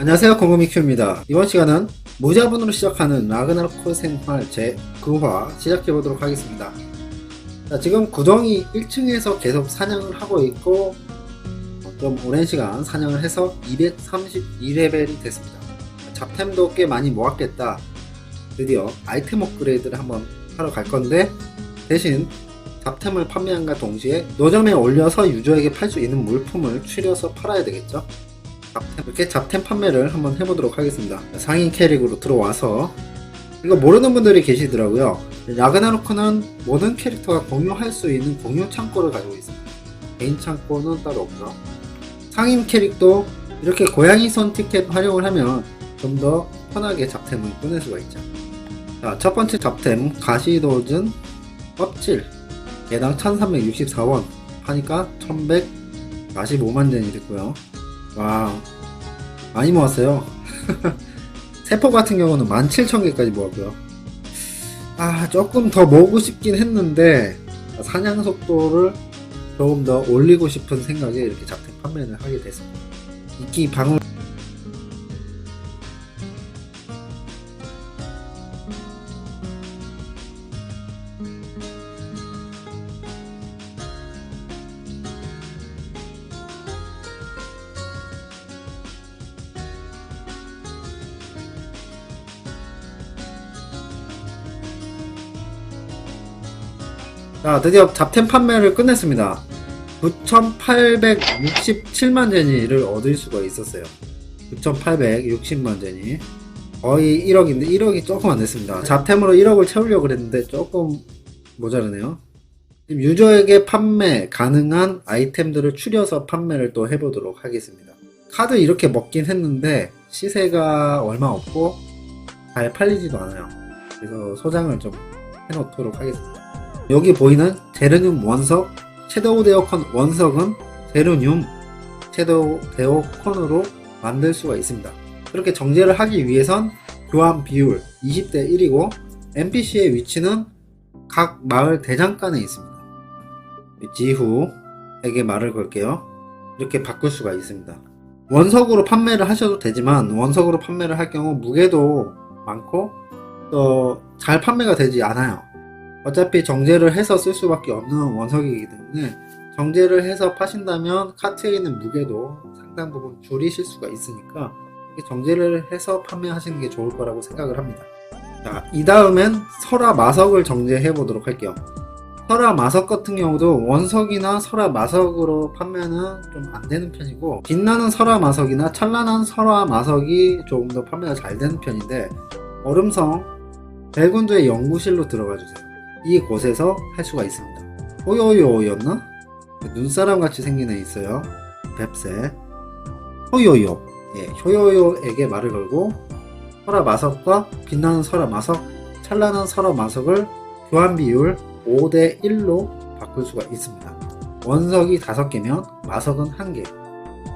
안녕하세요, 공금이큐입니다. 이번 시간은 무자본으로 시작하는 라그나로크 생활 제9화 시작해보도록 하겠습니다. 자, 지금 구덩이 1층에서 계속 사냥을 하고 있고 좀 오랜 시간 사냥을 해서 232레벨이 됐습니다. 잡템도 꽤 많이 모았겠다. 드디어 아이템 업그레이드를 한번 하러 갈 건데, 대신 잡템을 판매함과 동시에 노점에 올려서 유저에게 팔 수 있는 물품을 추려서 팔아야 되겠죠. 이렇게 잡템 판매를 한번 해보도록 하겠습니다. 상인 캐릭으로 들어와서, 이거 모르는 분들이 계시더라고요. 라그나로크는 모든 캐릭터가 공유할 수 있는 공유 창고를 가지고 있습니다. 개인 창고는 따로 없죠. 상인 캐릭도 이렇게 고양이 손 티켓 활용을 하면 좀 더 편하게 잡템을 꺼낼 수가 있죠. 자, 첫 번째 잡템 가시도즌 껍질, 개당 1364원 하니까 1145만 젠이 됐고요. 와, 많이 모았어요. 세포 같은 경우는 17,000개까지 모았고요. 조금 더 모으고 싶긴 했는데 사냥 속도를 조금 더 올리고 싶은 생각에 이렇게 잡템 판매를 하게 됐습니다. 이끼 방울 자, 드디어 잡템 판매를 끝냈습니다. 9,867만 제니를 얻을 수가 있었어요. 9,860만 제니, 거의 1억인데 1억이 조금 안 됐습니다. 잡템으로 1억을 채우려고 했는데 조금 모자르네요. 지금 유저에게 판매 가능한 아이템들을 추려서 판매를 또 해보도록 하겠습니다. 카드 이렇게 먹긴 했는데 시세가 얼마 없고 잘 팔리지도 않아요. 그래서 소장을 좀 해놓도록 하겠습니다. 여기 보이는 제르늄 원석, 섀도우 데어컨 원석은 제르늄 섀도우 데어컨으로 만들 수가 있습니다. 그렇게 정제를 하기 위해선 교환 비율 20대 1이고 NPC의 위치는 각 마을 대장간에 있습니다. 지후에게 말을 걸게요. 이렇게 바꿀 수가 있습니다. 원석으로 판매를 하셔도 되지만 원석으로 판매를 할 경우 무게도 많고 또 잘 판매가 되지 않아요. 어차피 정제를 해서 쓸 수밖에 없는 원석이기 때문에 정제를 해서 파신다면 카트에 있는 무게도 상당 부분 줄이실 수가 있으니까 정제를 해서 판매하시는 게 좋을 거라고 생각을 합니다. 자, 이 다음엔 설화 마석을 정제해 보도록 할게요. 설화 마석 같은 경우도 원석이나 설화 마석으로 판매는 좀 안 되는 편이고, 빛나는 설화 마석이나 찬란한 설화 마석이 조금 더 판매가 잘 되는 편인데, 얼음성 벨군주의 연구실로 들어가 주세요. 이 곳에서 할 수가 있습니다. 호요요였나? 눈사람 같이 생긴 애 있어요. 뱁새 호요요. 예, 호요요에게 말을 걸고 설화 마석과 빛나는 설화 마석, 찬란한 설화 마석을 교환 비율 5대 1로 바꿀 수가 있습니다. 원석이 5개면 마석은 1개,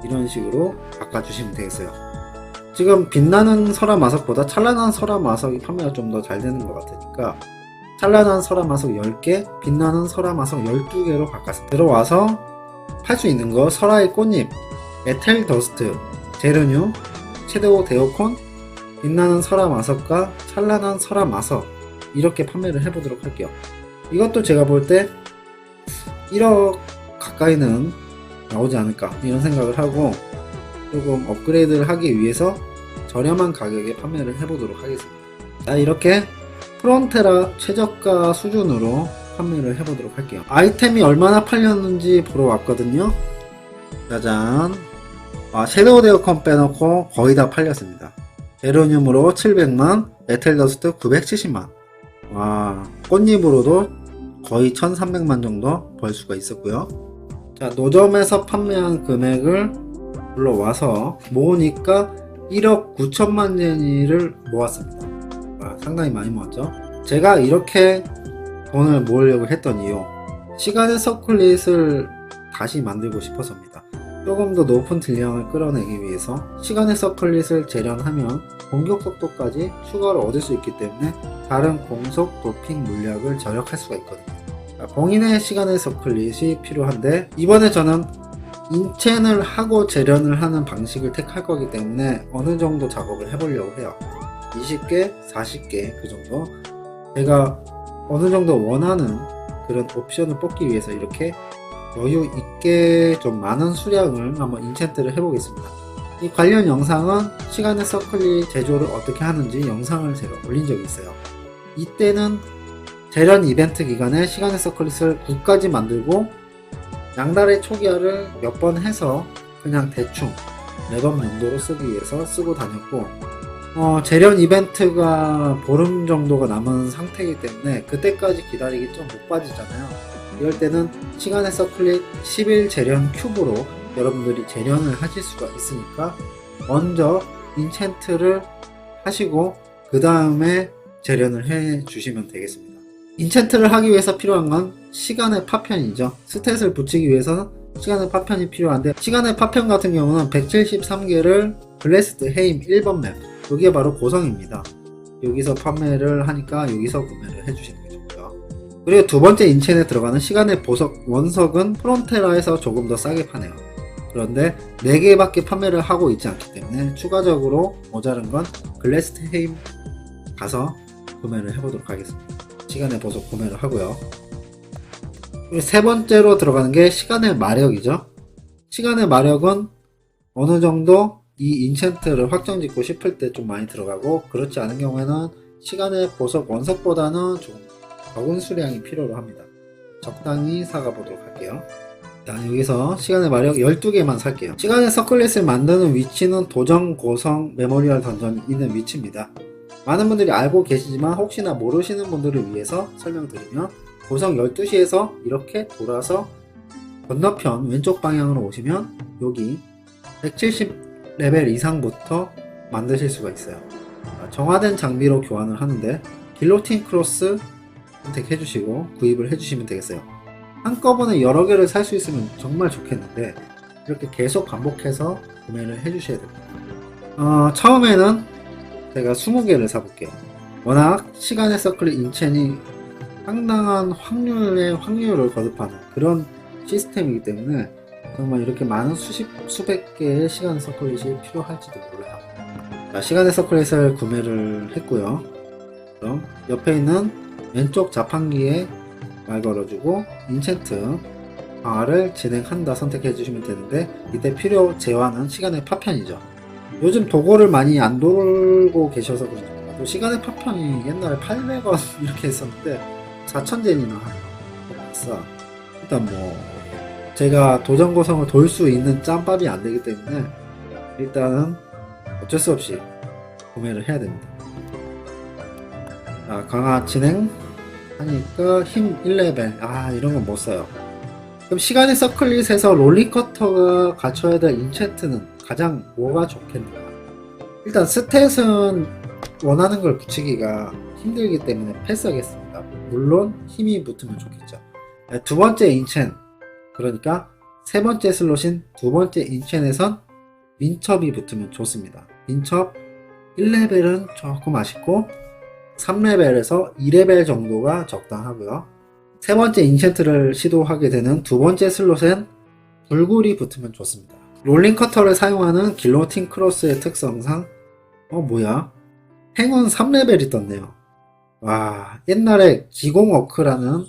이런 식으로 바꿔주시면 되겠어요. 지금 빛나는 설화 마석보다 찬란한 설화 마석이 판매가 좀 더 잘 되는 것 같으니까 찬란한 설화 마석 10개, 빛나는 설화 마석 12개로 바꿨습니다. 들어와서 팔 수 있는 거 설화의 꽃잎, 에텔 더스트, 제르늄, 섀도우 데어콘, 빛나는 설화 마석과 찬란한 설화 마석, 이렇게 판매를 해보도록 할게요. 이것도 제가 볼 때 1억 가까이는 나오지 않을까 이런 생각을 하고 조금 업그레이드를 하기 위해서 저렴한 가격에 판매를 해보도록 하겠습니다. 자, 이렇게 프론테라 최저가 수준으로 판매를 해보도록 할게요. 아이템이 얼마나 팔렸는지 보러 왔거든요. 짜잔. 섀도우 데어컨 빼놓고 거의 다 팔렸습니다. 제르늄으로 700만, 에텔더스트 970만. 와, 꽃잎으로도 거의 1300만 정도 벌 수가 있었고요. 자, 노점에서 판매한 금액을 불러와서 모으니까 1억 9천만 제니를 모았습니다. 상당히 많이 모았죠. 제가 이렇게 돈을 모으려고 했던 이유, 시간의 서클릿을 다시 만들고 싶어서입니다. 조금 더 높은 딜량을 끌어내기 위해서 시간의 서클릿을 재련하면 공격 속도까지 추가로 얻을 수 있기 때문에 다른 공속 도핑 물약을 절약할 수가 있거든요. 봉인의 시간의 서클릿이 필요한데, 이번에 저는 인첸을 하고 재련을 하는 방식을 택할 거기 때문에 어느 정도 작업을 해보려고 해요. 20개, 40개 그 정도. 제가 어느 정도 원하는 그런 옵션을 뽑기 위해서 이렇게 여유 있게 좀 많은 수량을 한번 인챈트를 해보겠습니다. 이 관련 영상은 시간의 서클릿 제조를 어떻게 하는지 영상을 제가 올린 적이 있어요. 이때는 재련 이벤트 기간에 시간의 서클릿을 9까지 만들고 양달의 초기화를 몇 번 해서 그냥 대충 매번 용도로 쓰기 위해서 쓰고 다녔고, 재련 이벤트가 보름 정도가 남은 상태이기 때문에 그때까지 기다리기 좀 못 빠지잖아요. 이럴 때는 시간의 서클릿 10일 재련 큐브로 여러분들이 재련을 하실 수가 있으니까 먼저 인챈트를 하시고 그 다음에 재련을 해 주시면 되겠습니다. 인챈트를 하기 위해서 필요한 건 시간의 파편이죠. 스탯을 붙이기 위해서는 시간의 파편이 필요한데, 시간의 파편 같은 경우는 173개를 블레스드 헤임 1번 맵, 여기에 바로 고성입니다. 여기서 판매를 하니까 여기서 구매를 해주시는 게 좋고요. 그리고 두 번째 인챈에 들어가는 시간의 보석 원석은 프론테라에서 조금 더 싸게 파네요. 그런데 4개밖에 판매를 하고 있지 않기 때문에 추가적으로 모자른 건 글래스트 헤임 가서 구매를 해보도록 하겠습니다. 시간의 보석 구매를 하고요. 그리고 세 번째로 들어가는 게 시간의 마력이죠. 시간의 마력은 어느 정도 이 인챈트를 확정 짓고 싶을 때 좀 많이 들어가고, 그렇지 않은 경우에는 시간의 보석 원석보다는 좀 적은 수량이 필요로 합니다. 적당히 사가 보도록 할게요. 일단 여기서 시간의 마력 12개만 살게요. 시간의 서클릿을 만드는 위치는 도전 고성 메모리얼 던전이 있는 위치입니다. 많은 분들이 알고 계시지만 혹시나 모르시는 분들을 위해서 설명드리면, 고성 12시에서 이렇게 돌아서 건너편 왼쪽 방향으로 오시면 여기 170레벨 이상부터 만드실 수가 있어요. 정화된 장비로 교환을 하는데 길로틴 크로스 선택해 주시고 구입을 해 주시면 되겠어요. 한꺼번에 여러 개를 살 수 있으면 정말 좋겠는데 이렇게 계속 반복해서 구매를 해 주셔야 됩니다. 처음에는 제가 20개를 사볼게요. 워낙 시간의 서클릿 인챈이 상당한 확률의 확률을 거듭하는 그런 시스템이기 때문에 정말 이렇게 많은 수백 개의 시간의 서클릿이 필요할지도 몰라요. 자, 시간의 서클릿을 구매를 했고요. 그럼 옆에 있는 왼쪽 자판기에 말 걸어주고 인챈트 강화를 진행한다 선택해 주시면 되는데, 이때 필요 제한은 시간의 파편이죠. 요즘 도구를 많이 안 돌고 계셔서 그런지 몰라도 시간의 파편이 옛날에 800원 이렇게 했었는데 4000젠이나 하네요. 비싸. 일단 뭐 제가 도전 고성을 돌 수 있는 짬밥이 안 되기 때문에 일단은 어쩔 수 없이 구매를 해야 됩니다. 자, 강화 진행 하니까 힘 1레벨, 이런 건 못 써요. 그럼 시간의 서클릿에서 롤링커터가 갖춰야 될 인챈트는 가장 뭐가 좋겠는가? 일단 스탯은 원하는 걸 붙이기가 힘들기 때문에 패스하겠습니다. 물론 힘이 붙으면 좋겠죠. 두 번째 인챈, 그러니까 세 번째 슬롯인 두 번째 인챈에선 민첩이 붙으면 좋습니다. 민첩 1레벨은 조금 아쉽고 3레벨에서 2레벨 정도가 적당하고요. 세 번째 인챈트를 시도하게 되는 두 번째 슬롯엔 불굴이 붙으면 좋습니다. 롤링 커터를 사용하는 길로틴 크로스의 특성상 뭐야? 행운 3레벨이 떴네요. 와, 옛날에 기공워크라는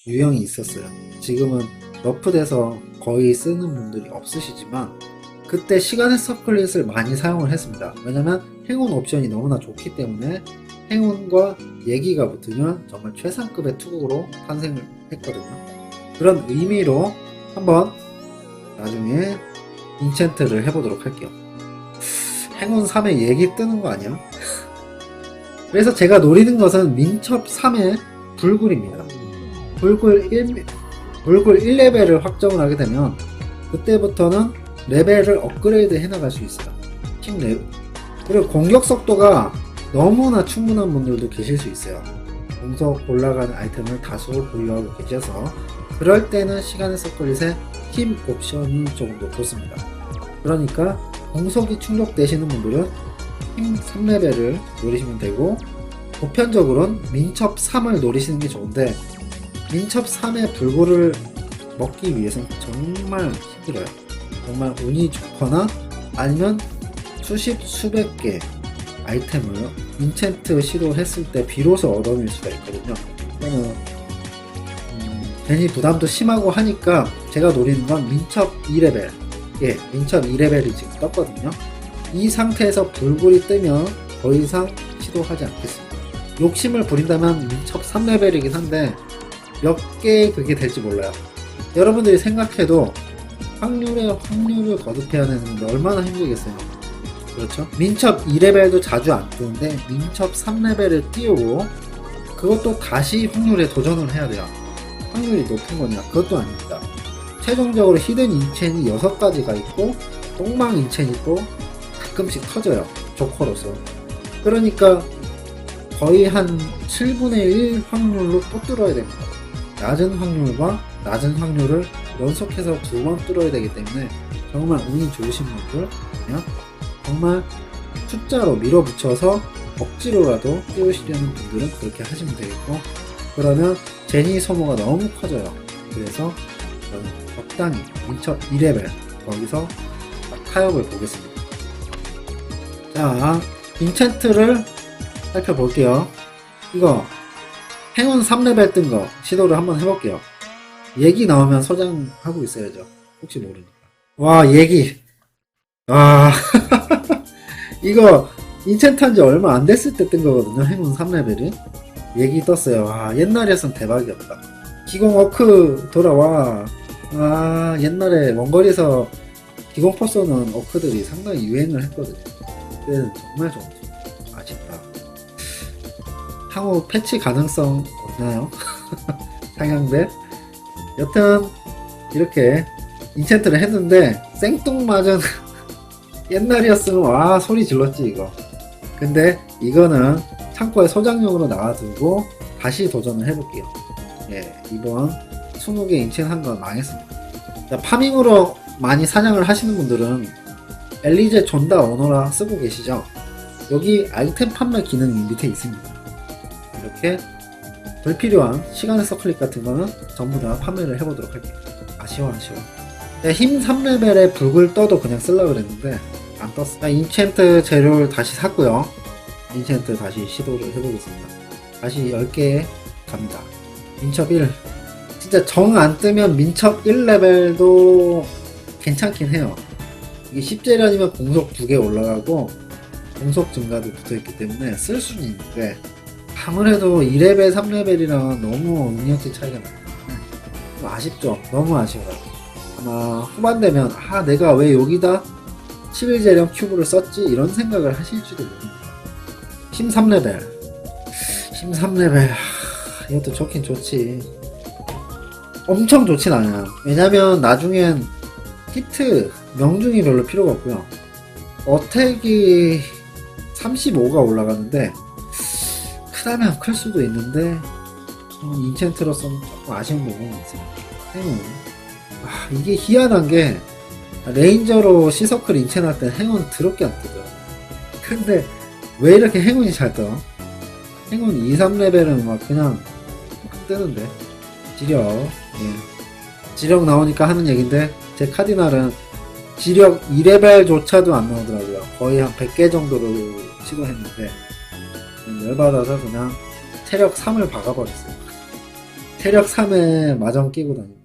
유형이 있었어요. 지금은 너프돼서 거의 쓰는 분들이 없으시지만 그때 시간의 서클릿을 많이 사용을 했습니다. 왜냐면 행운 옵션이 너무나 좋기 때문에 행운과 예기가 붙으면 정말 최상급의 투구로 탄생을 했거든요. 그런 의미로 한번 나중에 인챈트를 해보도록 할게요. 행운 3에 예기 뜨는 거 아니야? 그래서 제가 노리는 것은 민첩 3의 불굴입니다. 불굴 1레벨을 확정을 하게 되면 그때부터는 레벨을 업그레이드 해나갈 수 있어요. 팀 레벨. 그리고 공격 속도가 너무나 충분한 분들도 계실 수 있어요. 공속 올라가는 아이템을 다수 보유하고 계셔서 그럴 때는 시간의 서클릿에 힘 옵션이 조금 더 좋습니다. 그러니까 공속이 충족되시는 분들은 힘 3레벨을 노리시면 되고, 보편적으로는 민첩 3을 노리시는 게 좋은데 민첩 3의 불굴을 먹기 위해서는 정말 힘들어요. 정말 운이 좋거나 아니면 수백 개 아이템을 인챈트 시도했을 때 비로소 얻어낼 수가 있거든요. 저는 괜히 부담도 심하고 하니까 제가 노리는 건 민첩 2레벨. 예, 민첩 2레벨이 지금 떴거든요. 이 상태에서 불굴이 뜨면 더 이상 시도하지 않겠습니다. 욕심을 부린다면 민첩 3레벨이긴 한데 몇 개 그게 될지 몰라요. 여러분들이 생각해도 확률을 거듭해야 되는데 얼마나 힘들겠어요. 그렇죠? 민첩 2레벨도 자주 안 뜨는데 민첩 3레벨을 띄우고 그것도 다시 확률에 도전을 해야 돼요. 확률이 높은 거냐? 그것도 아닙니다. 최종적으로 히든 인첸이 6가지가 있고 똥망 인첸이 또 가끔씩 터져요. 조커로서. 그러니까 거의 한 7분의 1 확률로 또 뚫어야 됩니다. 낮은 확률과 낮은 확률을 연속해서 2번 뚫어야 되기 때문에 정말 운이 좋으신 분들 그냥 정말 숫자로 밀어붙여서 억지로라도 띄우시려는 분들은 그렇게 하시면 되겠고, 그러면 제니 소모가 너무 커져요. 그래서 저는 적당히 민첩 2레벨 거기서 타협을 보겠습니다. 자, 인챈트를 살펴볼게요. 이거 행운 3레벨 뜬 거 시도를 한번 해볼게요. 얘기 나오면 소장하고 있어야죠. 혹시 모르니까. 와, 얘기. 와, 이거 인챈트 한 지 얼마 안 됐을 때 뜬 거거든요. 행운 3레벨이. 얘기 떴어요. 와, 옛날이었으면 대박이었다. 기공 어크 돌아와. 아, 옛날에 원거리에서 기공 포 쏘는 어크들이 상당히 유행을 했거든요. 그때는 정말 좋았죠. 아쉽다. 향후 패치 가능성 없나요? 상향돼? 여튼 이렇게 인챈트를 했는데 생뚱맞은 옛날이었으면 와 소리 질렀지 이거. 근데 이거는 창고에 소장용으로 놔두고 다시 도전을 해볼게요. 예, 이번 20개 인챈트 한 건 망했습니다. 자, 파밍으로 많이 사냥을 하시는 분들은 엘리제 존다 오너라 쓰고 계시죠? 여기 아이템 판매 기능이 밑에 있습니다. 이렇게 불필요한 시간의 서클릭 같은 거는 전부 다 판매를 해보도록 할게요. 아쉬워. 네, 힘 3레벨에 붉을 떠도 그냥 쓰려고 그랬는데 안 떴어. 인챈트 재료를 다시 샀고요. 인챈트 다시 시도를 해보겠습니다. 다시 10개 갑니다. 민첩 1. 진짜 정 안 뜨면 민첩 1레벨도 괜찮긴 해요. 이게 10재련이면 공속 2개 올라가고 공속 증가도 붙어있기 때문에 쓸 수는 있는데 아무래도 2레벨, 3레벨이랑 너무 능력치 차이가 나기 때문에 좀 아쉽죠. 너무 아쉬워요. 아마 후반 되면 아 내가 왜 여기다 11재련 큐브를 썼지? 이런 생각을 하실지도 모릅니다. 힘 3레벨 이것도 좋긴 좋지. 엄청 좋진 않아요. 왜냐면 나중엔 히트 명중이 별로 필요가 없고요. 어택이 35가 올라가는데 크다면 클 수도 있는데 인챈트로서는 조금 아쉬운 부분이 있어요. 행운. 아, 이게 희한한 게 레인저로 시서클 인챈할 때 행운 더럽게 안 뜨더라고요. 근데 왜 이렇게 행운이 잘 떠? 행운 2, 3레벨은 막 그냥 막 뜨는데 지력. 예. 지력 나오니까 하는 얘긴데 제 카디날은 지력 2레벨조차도 안 나오더라고요. 거의 한 100개 정도를 시도했는데 열받아서 그냥 체력 3을 박아버렸어요. 체력 3에 마정 끼고 다닙니다.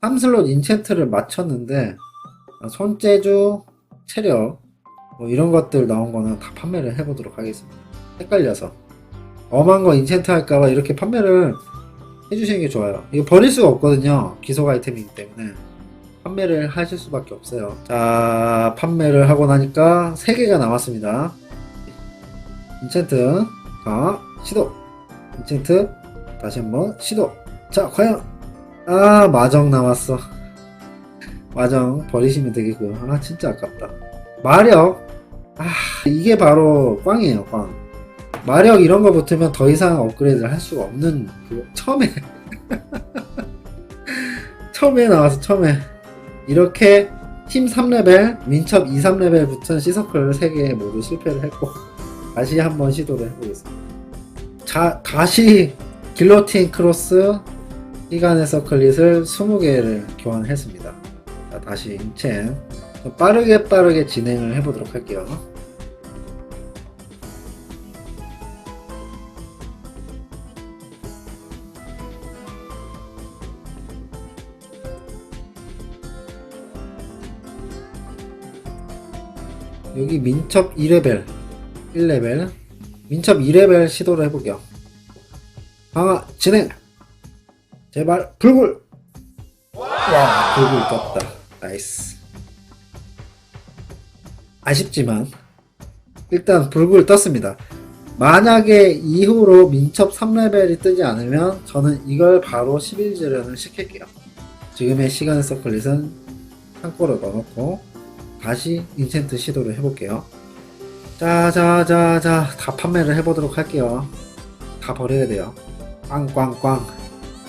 3슬롯 인챈트를 맞췄는데 손재주, 체력 뭐 이런 것들 나온 거는 다 판매를 해보도록 하겠습니다. 헷갈려서 엄한 거 인챈트 할까봐 이렇게 판매를 해주시는 게 좋아요. 이거 버릴 수가 없거든요. 기속 아이템이기 때문에 판매를 하실 수밖에 없어요. 자, 판매를 하고 나니까 3개가 남았습니다. 인챈트, 자, 시도. 인챈트, 다시 한번 시도. 자, 과연 마정 나왔어. 마정 버리시면 되겠고요. 아, 진짜 아깝다. 마력, 이게 바로 꽝이에요, 꽝. 마력 이런 거 붙으면 더 이상 업그레이드를 할 수가 없는 처음에 나와서 처음에 이렇게 힘 3레벨, 민첩 2, 3레벨 붙은 시서클 3개 모두 실패를 했고 다시 한번 시도를 해보겠습니다. 다시 길로틴 크로스 시간의 서클릿을 20개를 교환했습니다. 자, 다시 인챈 빠르게 진행을 해보도록 할게요. 여기 민첩 2레벨 1레벨 민첩 2레벨 시도를 해보게요. 강화 진행! 제발 불굴! 와, 불굴 떴다. 나이스. 아쉽지만 일단 불굴 떴습니다. 만약에 이후로 민첩 3레벨이 뜨지 않으면 저는 이걸 바로 11재련을 시킬게요. 지금의 시간의 서클릿은 창고로 넣어놓고 다시 인챈트 시도를 해볼게요. 자, 다 판매를 해보도록 할게요. 다 버려야 돼요. 꽝꽝꽝.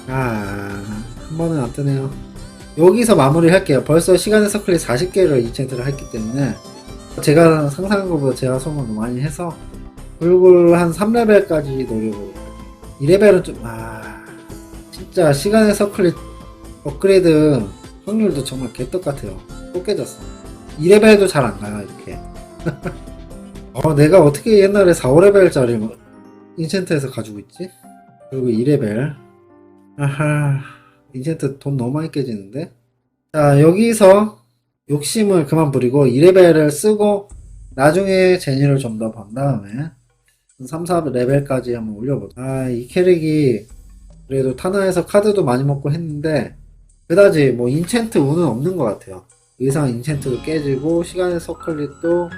한 번은 안 뜨네요. 여기서 마무리 할게요. 벌써 시간의 서클릿 40개를 인챈트를 했기 때문에 제가 상상한 것보다 제가 소모를 많이 해서 불굴 한 3레벨까지 노려보고 2레벨은 좀 진짜 시간의 서클릿 업그레이드 확률도 정말 개떡 같아요. 또 깨졌어. 2레벨도 잘 안 가요 이렇게. 내가 어떻게 옛날에 4, 5레벨짜리 인챈트에서 가지고 있지? 그리고 2레벨 인챈트 돈 너무 많이 깨지는데. 자, 여기서 욕심을 그만 부리고 2레벨을 쓰고 나중에 제니를 좀 더 번 다음에 3, 4레벨까지 한번 올려보자. 이 캐릭이 그래도 타나에서 카드도 많이 먹고 했는데 그다지 뭐 인챈트 운은 없는 것 같아요. 의상 인챈트도 깨지고 시간의 서클릿도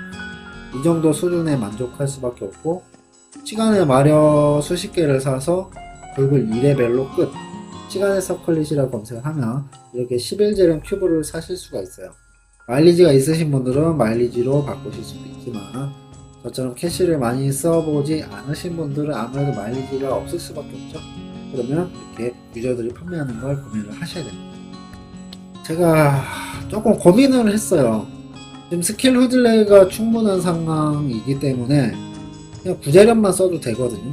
이 정도 수준에 만족할 수밖에 없고 시간의 마력 수십 개를 사서 불굴 2레벨로 끝. 시간의 서클릿이라 검색을 하면 이렇게 11재련 큐브를 사실 수가 있어요. 마일리지가 있으신 분들은 마일리지로 바꾸실 수도 있지만 저처럼 캐시를 많이 써보지 않으신 분들은 아무래도 마일리지가 없을 수밖에 없죠. 그러면 이렇게 유저들이 판매하는 걸 구매를 하셔야 됩니다. 제가 조금 고민을 했어요. 지금 스킬 후딜레이가 충분한 상황이기 때문에 그냥 구제련만 써도 되거든요.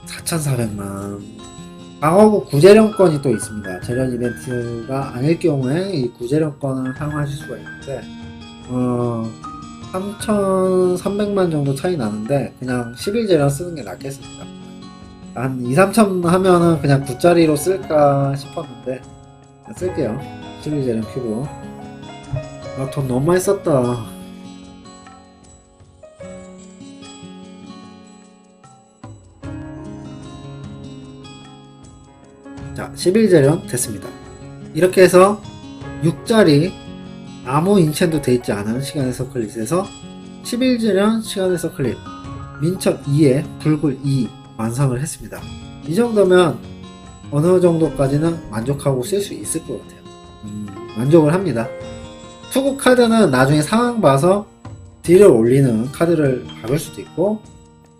4,400만. 방어구 구제련권이 또 있습니다. 재련 이벤트가 아닐 경우에 이 구제련권을 사용하실 수가 있는데 3,300만 정도 차이 나는데 그냥 11재련 쓰는 게 낫겠습니다. 한 2, 3천 하면은 그냥 9짜리로 쓸까 싶었는데 쓸게요. 11재련 큐브. 돈 너무 많이 썼다. 자, 11재련 됐습니다. 이렇게 해서 6짜리 아무 인챈도 되어있지 않은 시간의 서클릿에서 11재련 시간의 서클릿 민첩 2에 불굴 2 완성을 했습니다. 이 정도면 어느 정도까지는 만족하고 쓸 수 있을 것 같아요. 만족을 합니다. 투구 카드는 나중에 상황 봐서 딜을 올리는 카드를 박을 수도 있고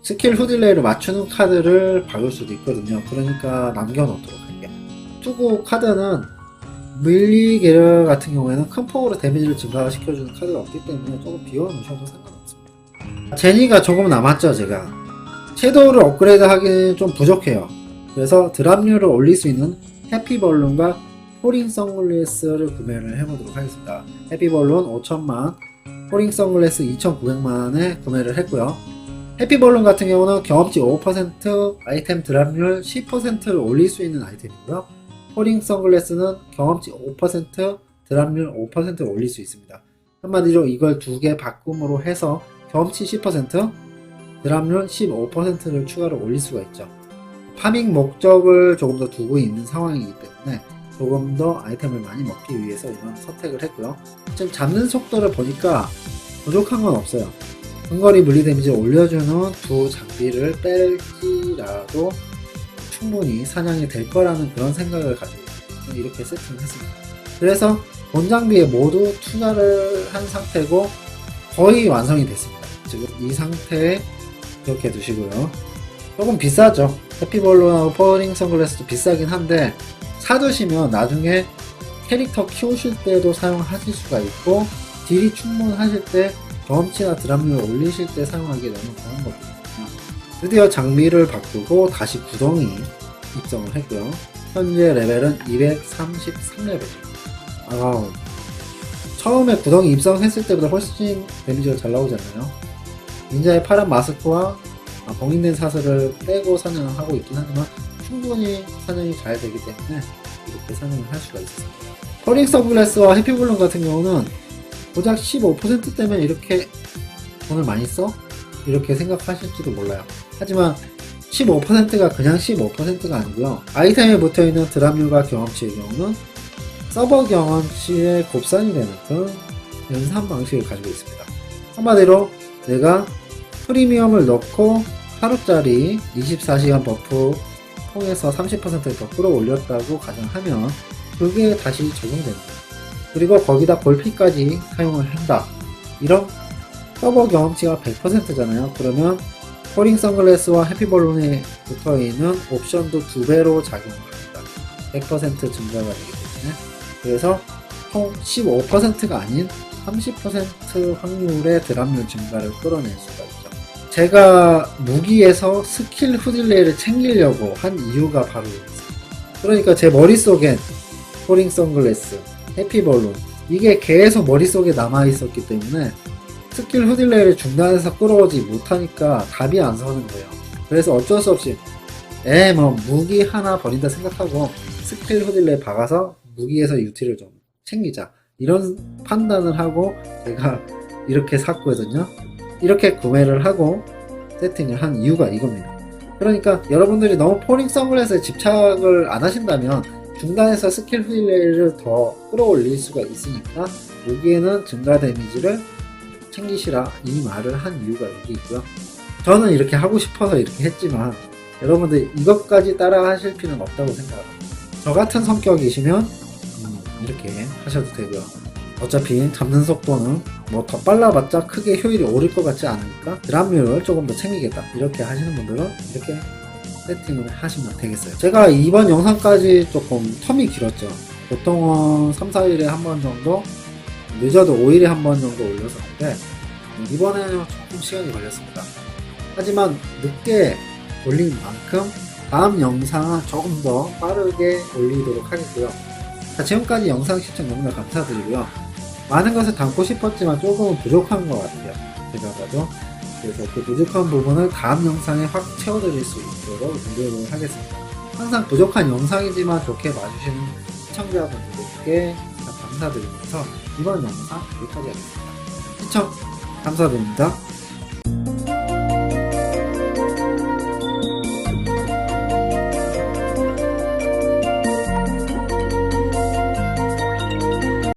스킬 후딜레이를 맞추는 카드를 박을 수도 있거든요. 그러니까 남겨놓도록 할게요. 투구 카드는 밀리 게르 같은 경우에는 큰 폭으로 데미지를 증가시켜주는 카드가 없기 때문에 조금 비워놓으셔도 상관없습니다. 제니가 조금 남았죠. 제가 섀도우를 업그레이드 하기는 좀 부족해요. 그래서 드랍률을 올릴 수 있는 해피벌룬과 포링 선글라스를 구매를 해보도록 하겠습니다. 해피벌룬 5천만, 포링 선글라스 2,900만에 구매를 했고요. 해피벌룬 같은 경우는 경험치 5%, 아이템 드랍률 10%를 올릴 수 있는 아이템이고요. 포링 선글라스는 경험치 5%, 드랍률 5%를 올릴 수 있습니다. 한마디로 이걸 두 개 바꿈으로 해서 경험치 10%, 드랍률 15%를 추가로 올릴 수가 있죠. 파밍 목적을 조금 더 두고 있는 상황이기 때문에 조금 더 아이템을 많이 먹기 위해서 이런 선택을 했고요. 지금 잡는 속도를 보니까 부족한 건 없어요. 근거리 물리 데미지를 올려주는 두 장비를 뺄지라도 충분히 사냥이 될 거라는 그런 생각을 가지고 이렇게 세팅을 했습니다. 그래서 본 장비에 모두 투자를 한 상태고 거의 완성이 됐습니다. 지금 이 상태에 기억해 두시고요. 조금 비싸죠. 해피벌룬하고 포링 선글라스도 비싸긴 한데 사두시면 나중에 캐릭터 키우실 때도 사용하실 수가 있고 딜이 충분하실 때 경험치나 드랍률을 올리실 때 사용하기 너무 좋은 거거든요. 드디어 장비를 바꾸고 다시 구덩이 입성을 했고요. 현재 레벨은 233레벨. 처음에 구덩이 입성했을 때보다 훨씬 데미지가 잘 나오잖아요. 닌자의 파란 마스크와 봉인된 사슬을 빼고 사냥을 하고 있긴 하지만 충분히 사냥이 잘 되기 때문에 이렇게 사냥을 할 수가 있습니다. 포링 선글라스와 해피블룸 같은 경우는 고작 15% 때문에 이렇게 돈을 많이 써? 이렇게 생각하실지도 몰라요. 하지만 15%가 그냥 15%가 아니고요. 아이템에 붙어있는 드랍률과 경험치의 경우는 서버 경험치의 곱산이 되는 등 연산 방식을 가지고 있습니다. 한마디로 내가 프리미엄을 넣고 하루짜리 24시간 버프 통해서 30%를 더 끌어올렸다고 가정하면 그게 다시 적용됩니다. 그리고 거기다 골피까지 사용을 한다. 이런 서버 경험치가 100%잖아요. 그러면 포링 선글라스와 해피벌룬에 붙어있는 옵션도 2배로 작용합니다. 100% 증가가 되기 때문에. 그래서 총 15%가 아닌 30% 확률의 드랍률 증가를 끌어낼 수가 있죠. 제가 무기에서 스킬 후딜레이를 챙기려고 한 이유가 바로 여기있습니다. 그러니까 제 머릿속엔 포링 선글라스, 해피벌룬 이게 계속 머릿속에 남아있었기 때문에 스킬 후딜레이를 중단해서 끌어오지 못하니까 답이 안 서는 거예요. 그래서 어쩔 수 없이 뭐 무기 하나 버린다 생각하고 스킬 후딜레이 박아서 무기에서 유티를 좀 챙기자 이런 판단을 하고 제가 이렇게 샀거든요. 이렇게 구매를 하고 세팅을 한 이유가 이겁니다. 그러니까 여러분들이 너무 포링 선글라스에 집착을 안 하신다면 중단해서 스킬 후딜레이를 더 끌어올릴 수가 있으니까 여기에는 증가 데미지를 챙기시라 이 말을 한 이유가 여기 있고요. 저는 이렇게 하고 싶어서 이렇게 했지만 여러분들 이것까지 따라 하실 필요는 없다고 생각합니다. 저 같은 성격이시면 이렇게 하셔도 되고요. 어차피 잡는 속도는 뭐 더 빨라봤자 크게 효율이 오를 것 같지 않으니까 드랍률을 조금 더 챙기겠다 이렇게 하시는 분들은 이렇게 세팅을 하시면 되겠어요. 제가 이번 영상까지 조금 텀이 길었죠. 보통은 3, 4일에 한 번 정도, 늦어도 5일에 한 번 정도 올렸었는데 이번에는 조금 시간이 걸렸습니다. 하지만 늦게 올린 만큼 다음 영상은 조금 더 빠르게 올리도록 하겠고요. 자, 지금까지 영상 시청 너무나 감사드리고요. 많은 것을 담고 싶었지만 조금은 부족한 것 같아요. 제가 봐도. 그래서 그 부족한 부분을 다음 영상에 확 채워드릴 수 있도록 노력을 하겠습니다. 항상 부족한 영상이지만 좋게 봐주시는 시청자분들께 감사드리면서 이번 영상 여기까지 하겠습니다. 시청 감사드립니다.